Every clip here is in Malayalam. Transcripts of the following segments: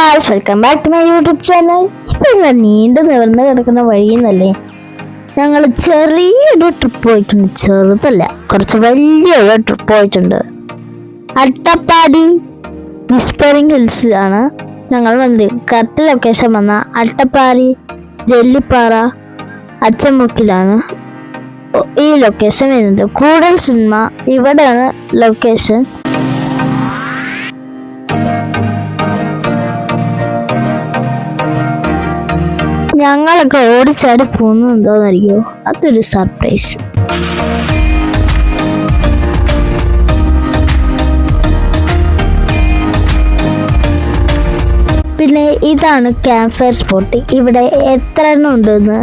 Guys, welcome back to my YouTube channel. ഇപ്പൊ നീണ്ടു നിവർന്ന് കിടക്കുന്ന വഴിയെന്നല്ലേ ഞങ്ങൾ ചെറിയൊരു ട്രിപ്പ് പോയിട്ടുണ്ട്. ചെറുതല്ല, കുറച്ച് വലിയൊരു ട്രിപ്പ് പോയിട്ടുണ്ട്. അട്ടപ്പാടി വിസ്പറിംഗ് ഹിൽസിലാണ് ഞങ്ങൾ വന്നത്. കറക്റ്റ് ലൊക്കേഷൻ വന്ന അട്ടപ്പാടി ജെല്ലിപ്പാറ അച്ചമുക്കിലാണ് ഈ ലൊക്കേഷൻ വരുന്നത്. കൂടൽ സിനിമ ഇവിടെയാണ് ലൊക്കേഷൻ. ഞങ്ങളൊക്കെ ഓടിച്ചാടി പോകുന്നത് എന്താണെന്നറിയോ? അതൊരു സർപ്രൈസ്. പിന്നെ ഇതാണ് ക്യാമ്പ് ഫയർ സ്പോട്ട്. ഇവിടെ എത്ര എണ്ണം ഉണ്ടെന്ന്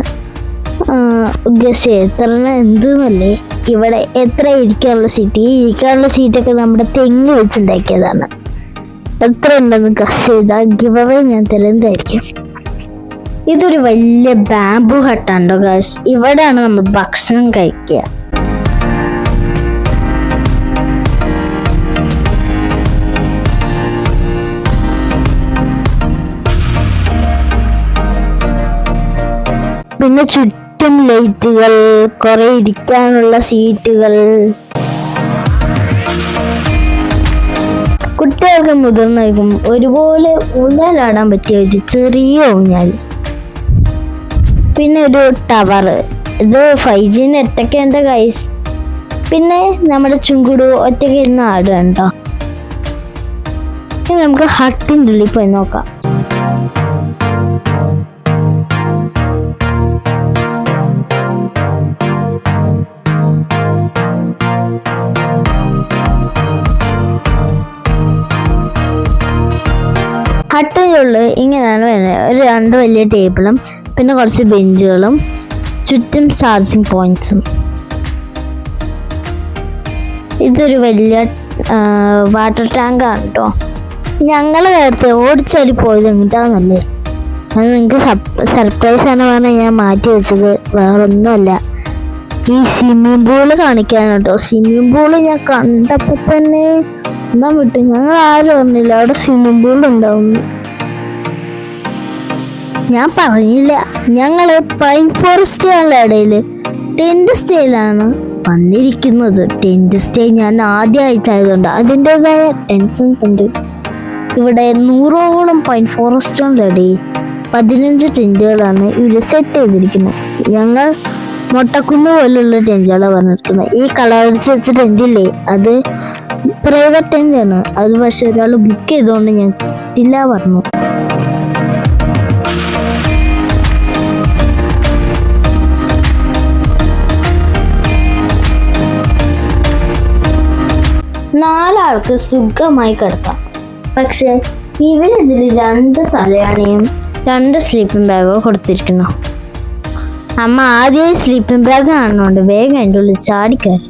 ഗസ് എത്ര എണ്ണം എന്തെന്നല്ലേ. ഇവിടെ എത്ര ഇരിക്കാനുള്ള സീറ്റ്, ഈ ഇരിക്കാനുള്ള സീറ്റൊക്കെ നമ്മുടെ തെങ്ങ് വെച്ചുണ്ടാക്കിയതാണ്. എത്ര ഉണ്ടെന്ന് ഗസ് ചെയ്താൽ ഗിവ് അവേ ഞാൻ തരുന്നതായിരിക്കും. ഇതൊരു വലിയ ബാംബു ഹട്ടാണോ ഗായ്സ്. ഇവിടെയാണ് നമ്മൾ ഭക്ഷണം കഴിക്കുക. പിന്നെ ചുറ്റും ലൈറ്റുകൾ, കുറെ ഇരിക്കാനുള്ള സീറ്റുകൾ. കുട്ടികൾക്ക് മുതിർന്നവർക്കും ഒരുപോലെ ഊഞ്ഞാലാടാൻ പറ്റിയ ഒരു ചെറിയ ഊഞ്ഞാൽ. പിന്നെ ഒരു ടവർ, ഇത് 5G നെറ്റൊക്കെ ഉണ്ട് ഗൈസ്. പിന്നെ നമ്മുടെ ചുങ്കുടു ഒറ്റയ്ക്ക് ഇരുന്ന് ആടുക കേട്ടോ. ഇനി നമുക്ക് ഹട്ടിൻ്റെ ഉള്ളിൽ പോയി നോക്കാം. ഹട്ടിൻ്റെ ഉള്ളിൽ ഇങ്ങനെയാണ് വരുന്നത്. ഒരു 2 വലിയ ടേബിളും പിന്നെ കുറച്ച് ബെഞ്ചുകളും ചുറ്റും ചാർജിങ് പോയിന്റ്സും. ഇതൊരു വലിയ വാട്ടർ ടാങ്കാണ് കേട്ടോ. ഞങ്ങൾ നേരത്തെ ഓടിച്ചാടി പോയത് എങ്ങോട്ടാന്നല്ലേ, അത് നിങ്ങൾക്ക് സർപ്രൈസ് ആണ് പറഞ്ഞാൽ ഞാൻ മാറ്റി വെച്ചത്. വേറൊന്നുമല്ല, ഈ സ്വിമ്മിംഗ് പൂള് കാണിക്കാൻ കേട്ടോ. സ്വിമ്മിംഗ് പൂള് ഞാൻ കണ്ടപ്പോൾ തന്നെ എന്താ വിട്ടു. ഞങ്ങൾ ആരും പറഞ്ഞില്ല അവിടെ സ്വിമ്മിംഗ് പൂൾ ഉണ്ടാവുന്നു. ഞാൻ പറഞ്ഞില്ല, ഞങ്ങള് പൈൻ ഫോറസ്റ്റുകളുടെ ഇടയിൽ ടെന്റ് സ്റ്റേയിലാണ് വന്നിരിക്കുന്നത്. ടെന്റ് സ്റ്റേ ഞാൻ ആദ്യമായിട്ടായതുകൊണ്ട് അതിൻ്റെതായ ടെൻഷൻസ് ഉണ്ട്. ഇവിടെ 100ഓളം പൈൻ ഫോറസ്റ്റുകളുടെ ഇടയിൽ 15 ടെന്റുകളാണ് ഇവര് സെറ്റ് ചെയ്തിരിക്കുന്നത്. ഞങ്ങൾ മൊട്ടക്കുന്ന് പോലുള്ള ടെന്റുകളാണ് പറഞ്ഞിരിക്കുന്നത്. ഈ കളറടിച്ച് വെച്ച ടെന്റില്ലേ, അത് പ്രൈവറ്റ് ടെന്റാണ്. അത് പക്ഷെ ഒരാൾ ബുക്ക് ചെയ്തുകൊണ്ട് ഞാൻ കിട്ടില്ല പറഞ്ഞു. നാലാൾക്ക് സുഖമായി കിടക്കാം. പക്ഷെ ഇവരിതിൽ 2 തലയാണയും 2 സ്ലീപ്പിംഗ് ബാഗോ കൊടുത്തിരിക്കുന്നു. അമ്മ ആദ്യം സ്ലീപ്പിംഗ് ബാഗ് കാണുന്നുണ്ട് വേഗം അതിൻ്റെ ഉള്ളിൽ ചാടിക്കയറി.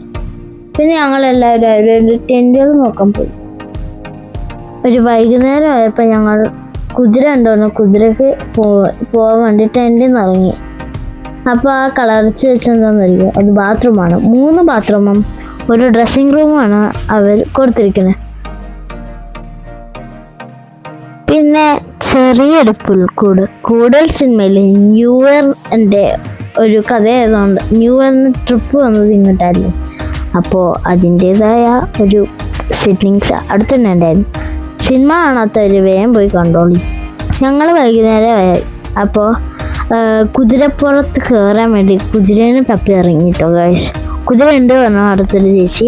പിന്നെ ഞങ്ങളെല്ലാവരും അവരൊരു ടെൻറ്റുകൾ നോക്കാൻ പോയി. ഒരു വൈകുന്നേരം ആയപ്പോൾ ഞങ്ങൾ കുതിര ഉണ്ടോന്ന് കുതിരക്ക് പോകാൻ വേണ്ടി ടെൻറ്റിൽ നിന്ന് ഇറങ്ങി. അപ്പോൾ ആ കളറച്ച് വെച്ചെന്താണെന്നറിയോ, അത് ബാത്റൂമാണ്. 3 ബാത്റൂമും ഒരു ഡ്രസ്സിംഗ് റൂമാണ് അവർ കൊടുത്തിരിക്കുന്നത്. പിന്നെ ചെറിയൊരു പുൽക്കൂട്. കൂടൽ സിനിമയിൽ ന്യൂ ഇയറിൻ്റെ ഒരു കഥയായതുകൊണ്ട് ന്യൂ ഇയറിന് ട്രിപ്പ് വന്നത് ഇങ്ങോട്ടായിരുന്നു. അപ്പോൾ അതിൻ്റേതായ ഒരു സെറ്റിങ്സ് അടുത്ത് തന്നെ ഉണ്ടായിരുന്നു. സിനിമ കാണാത്തവർ വേഗം പോയി കണ്ടോളി. ഞങ്ങൾ വൈകുന്നേരമായി. അപ്പോൾ കുതിരപ്പുറത്ത് കയറാൻ വേണ്ടി കുതിരേനെ തപ്പി ഇറങ്ങിട്ടോ ഗൈസ്. കുതിര ഉണ്ട് പറഞ്ഞു അടുത്തൊരു ചേച്ചി.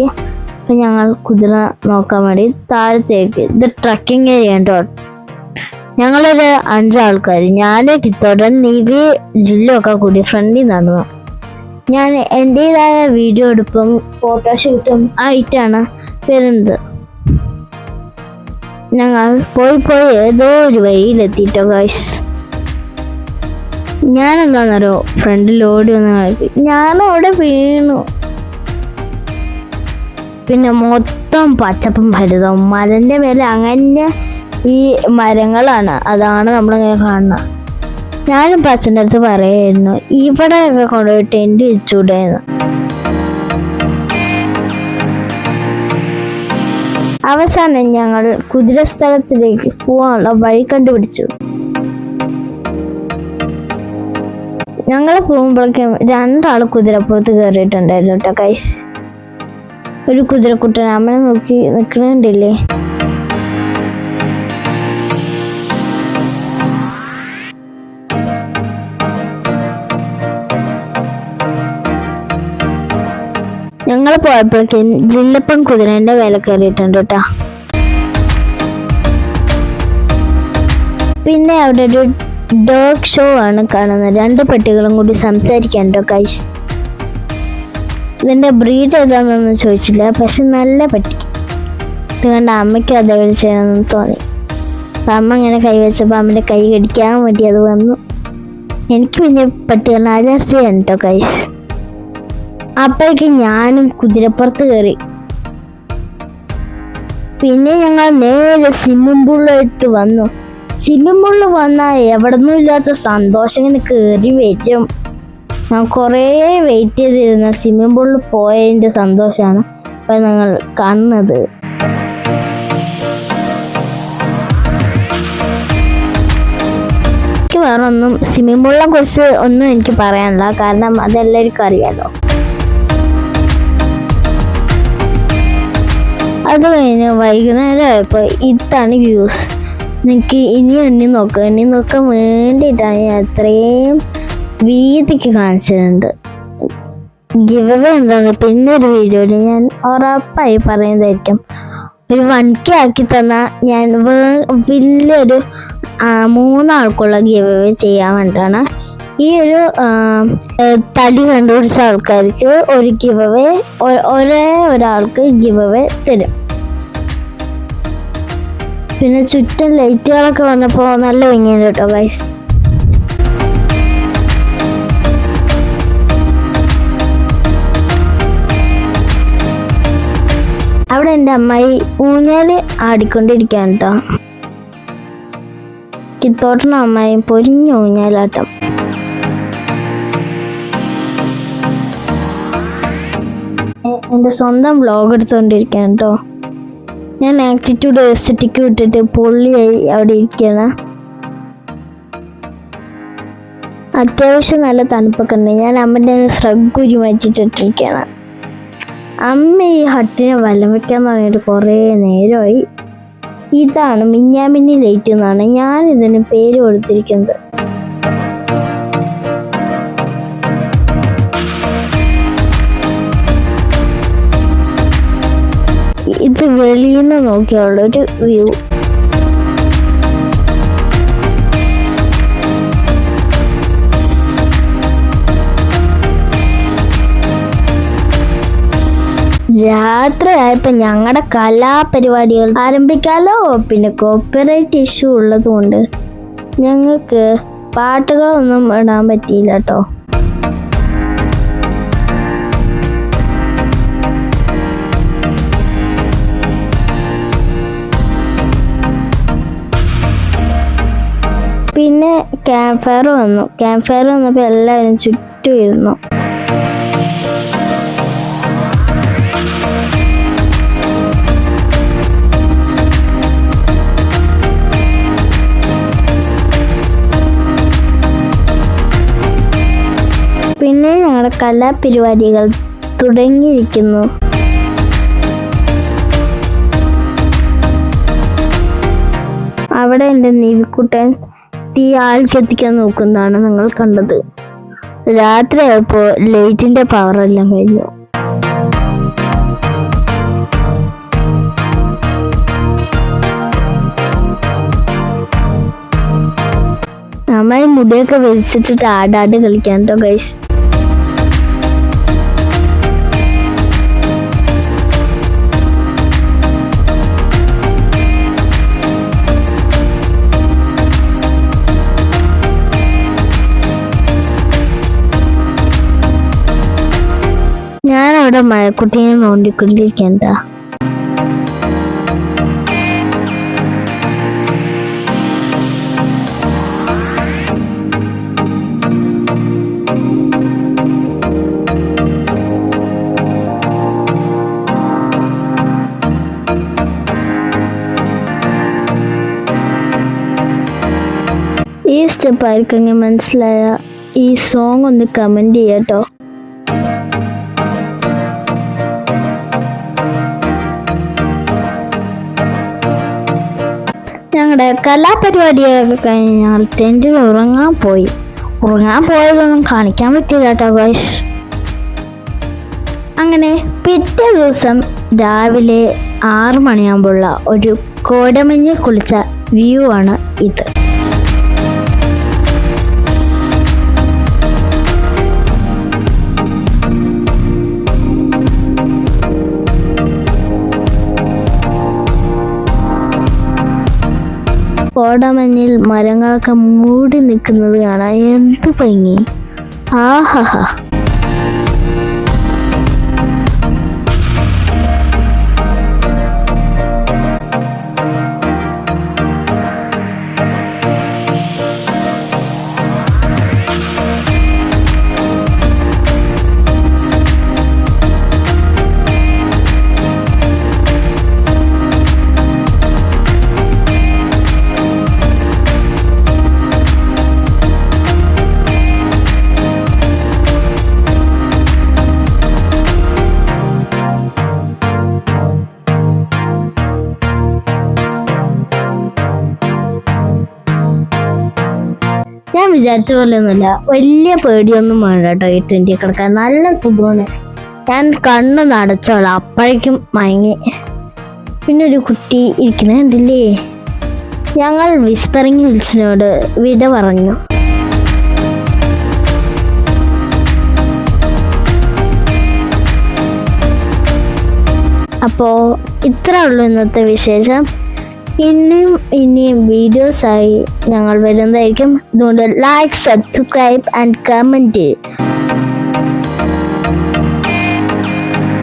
അപ്പം ഞങ്ങൾ കുതിര നോക്കാൻ വേണ്ടി താഴത്തേക്ക്, ഇത് ട്രക്കിംഗ് ഏരിയ കേട്ടോ. ഞങ്ങളൊരു 5 ആൾക്കാർ, ഞാൻ കിത്തോടൻ നീവി ജില്ലൊക്കെ കൂടി ഫ്രണ്ടിൽ നടന്നു. ഞാൻ എൻ്റേതായ വീഡിയോ എടുപ്പും ഫോട്ടോഷൂട്ടും ആയിട്ടാണ് വരുന്നത്. ഞങ്ങൾ പോയി ഏതോ ഒരു വഴിയിലെത്തിയിട്ടോ ഗൈസ്. ഞാനെന്താണെന്നറിയോ, ഫ്രണ്ടിൽ ഓടി വന്ന് കളിക്കും. ഞാനവിടെ വീണു. പിന്നെ മൊത്തം പച്ചപ്പും ഹരിതവും, മരൻ്റെ മേലെ അങ്ങനെ ഈ മരങ്ങളാണ്. അതാണ് നമ്മളിങ്ങനെ കാണുന്നത്. ഞാനും അച്ഛൻ്റെ അടുത്ത് പറയായിരുന്നു ഇവിടെയൊക്കെ കൊണ്ടുപോയി ടെൻറ്റ് വെച്ചുകൂടെയെന്ന്. അവസാനം ഞങ്ങൾ കുതിരസ്ഥലത്തിലേക്ക് പോകാനുള്ള വഴി കണ്ടുപിടിച്ചു. ഞങ്ങൾ പോകുമ്പോഴേക്കും 2 ആൾ കുതിരപ്പുറത്ത് കയറിയിട്ടുണ്ടായിരുന്നു കേട്ടോ ഗൈസ്. ഒരു കുതിരക്കുട്ടൻ അമ്മനെ നോക്കി നിൽക്കണുണ്ടില്ലേ. ഞങ്ങൾ പോയപ്പോഴേക്കും ജില്ലപ്പൻ കുതിരേന്റെ വേല കയറിയിട്ടുണ്ട് കേട്ടോ. പിന്നെ അവിടെ ഒരു ഡോഗ് ഷോ ആണ് കാണുന്നത്. 2 പട്ടികളും കൂടി സംസാരിക്കാൻ കേട്ടോ ഗൈസ്. ഇതിന്റെ ബ്രീഡ് ഏതാണെന്നൊന്നും ചോദിച്ചില്ല, പക്ഷെ നല്ല പട്ടി. ഇത് കണ്ട അമ്മയ്ക്ക് അതേപോലെ ചെയ്യണമെന്ന് തോന്നി. അപ്പം അമ്മ ഇങ്ങനെ കൈവച്ചപ്പോൾ അമ്മൻ്റെ കൈ കടിക്കാൻ വേണ്ടി അത് വന്നു. എനിക്ക് പിന്നെ പട്ടികളെ അലർജി ആണ് കേട്ടോ ഗൈസ്. അപ്പോഴേക്ക് ഞാനും കുതിരപ്പുറത്ത് കയറി. പിന്നെ ഞങ്ങൾ നേരെ സ്വിമ്മിംഗ് പൂളിലോട്ട് വന്നു. സ്വിമ്മിംഗ് പൂളിൽ വന്നാൽ എവിടെന്നും ഇല്ലാത്ത സന്തോഷം ഇങ്ങനെ കയറി വരും. ഞാൻ കുറേ വെയിറ്റ് ചെയ്തിരുന്ന സ്വിമ്മിംഗ് പൂളിൽ പോയതിൻ്റെ സന്തോഷമാണ് ഇപ്പം ഞങ്ങൾ കാണുന്നത്. എനിക്ക് വേറെ ഒന്നും സ്വിമ്മിംഗ് പൂളിനെ കുറിച്ച് ഒന്നും എനിക്ക് പറയാനില്ല, കാരണം അതെല്ലാവർക്കും അറിയാലോ. അത് കഴിഞ്ഞ് വൈകുന്നേരം ആയപ്പോൾ ഇതാണ് വ്യൂസ്. എനിക്ക് ഇനി എണ്ണി നോക്കാൻ വേണ്ടിയിട്ടാണ് ഞാൻ അത്രയും വീതിക്ക് കാണിച്ചിട്ടുണ്ട്. ഗിവ് അവേ എന്താന്ന് പിന്നെ ഒരു വീഡിയോയിൽ ഞാൻ ഉറപ്പായി പറയുന്നതായിരിക്കും. ഒരു 1K ആക്കി തന്നാൽ ഞാൻ വലിയൊരു 3 ആൾക്കുള്ള ഗിവ് അവേ ചെയ്യാൻ വേണ്ടിയിട്ടാണ്. ഈ ഒരു തടി കണ്ടുപിടിച്ച ആൾക്കാർക്ക് ഒരു ഗിവ് അവേ, ഒരേ ഒരാൾക്ക് ഗിവ് അവേ തരും. പിന്നെ ചുറ്റും ലൈറ്റുകളൊക്കെ വന്നപ്പോൾ നല്ല ഭംഗിയുണ്ട് കേട്ടോ ഗൈസ്. അവിടെ എൻ്റെ അമ്മായി ഊഞ്ഞാല് ആടിക്കൊണ്ടിരിക്കുകയാണ് കേട്ടോ. കിത്തോട്ടനും അമ്മായിയും പൊരിഞ്ഞ ഊഞ്ഞാലാട്ടം. എൻ്റെ സ്വന്തം വ്ലോഗ് എടുത്തുകൊണ്ടിരിക്കുകയാണ് കേട്ടോ. ഞാൻ ആക്ടിറ്റ്യൂഡ് എസ്തെറ്റിക് വിട്ടിട്ട് പൊള്ളിയായി അവിടെ ഇരിക്കുകയാണ്. അത്യാവശ്യം നല്ല തണുപ്പൊക്കെ ഉണ്ട്. ഞാൻ അമ്മൻ്റെ ശ്രഗുരി മാറ്റിട്ടിട്ടിരിക്കുകയാണ്. അമ്മ ഈ ഹട്ടിനെ വലം വെക്കാൻ തുടങ്ങിയിട്ട് കുറേ നേരമായി. ഇതാണ് മിന്നാമിന്നി ലൈറ്റ് എന്നാണ് ഞാൻ ഇതിന് പേര് കൊടുത്തിരിക്കുന്നത്. ഇത് വെളിയിൽ നിന്ന് നോക്കിയുള്ള ഒരു വ്യൂ. രാത്രി ആയപ്പോൾ ഞങ്ങളുടെ കലാപരിപാടികൾ ആരംഭിക്കാലോ. പിന്നെ കോപ്പിറൈറ്റ് ഇഷ്യൂ ഉള്ളത് കൊണ്ട് ഞങ്ങൾക്ക് പാട്ടുകളൊന്നും ഇടാൻ പറ്റിയില്ല കേട്ടോ. പിന്നെ ക്യാമ്പ് ഫയർ വന്നപ്പോൾ എല്ലാവരും ചുറ്റും ഇരുന്നു. പിന്നെ ഞങ്ങളുടെ കലാപരിപാടികൾ തുടങ്ങിയിരിക്കുന്നു. അവിടെ എൻ്റെ നിവിക്കുട്ടൻ തീ ആൾക്കെത്തിക്കാൻ നോക്കുന്നതാണ് നിങ്ങൾ കണ്ടത്. രാത്രിയായപ്പോൾ ലൈറ്റിൻ്റെ പവറെല്ലാം കഴിഞ്ഞു. അമ്മായി മുടിയൊക്കെ വലിച്ചിട്ടിട്ട് ആടാട് കളിക്കാൻ കേട്ടോ ഗൈസ്. ഞാനവിടെ മഴക്കുട്ടീനെ നോണ്ടിക്കൊണ്ടിരിക്കണ്ട. ഈ സ്റ്റെപ്പ് ആർക്കെങ്കിലും മനസ്സിലായ ഈ സോങ് ഒന്ന് കമൻറ്റ് ചെയ്യാട്ടോ. ഞങ്ങളുടെ കലാപരിപാടിയൊക്കെ കഴിഞ്ഞ് ഞങ്ങൾ ടെൻറ്റിൽ ഉറങ്ങാൻ പോയതൊന്നും കാണിക്കാൻ പറ്റില്ല കേട്ടോ ഗൈസ്. അങ്ങനെ പിറ്റേ ദിവസം രാവിലെ 6 മണിയാകുമ്പോഴുള്ള ഒരു കോടമഞ്ഞിൽ കുളിച്ച വ്യൂ ആണ് ഇത്. കോടമഞ്ഞിൽ മരങ്ങളൊക്കെ മൂടി നിൽക്കുന്നത് കാണാൻ എന്ത് ഭംഗി. ആഹാ. ഞാൻ വിചാരിച്ച പോലെ ഒന്നുമില്ല, വലിയ പേടിയൊന്നും വേണ്ട കേട്ടോ ഈ ടെൻറ്റിൽ കിടക്കാൻ. നല്ല സുഖമാണ്. ഞാൻ കണ്ണ് നടച്ചോളാം, അപ്പോഴേക്കും മയങ്ങി. പിന്നെ ഒരു കുട്ടി ഇരിക്കണ കണ്ടില്ലേ. ഞങ്ങൾ വിസ്പറിംഗ് ഹിൽസിനോട് വിട പറഞ്ഞു. അപ്പോൾ ഇത്ര ഉള്ളൂ ഇന്നത്തെ വിശേഷം. ഇനിയും വീഡിയോസായി ഞങ്ങൾ വരുന്നതായിരിക്കും. അതുകൊണ്ട് ലൈക്ക്, സബ്സ്ക്രൈബ് ആൻഡ് കമൻറ്റ്.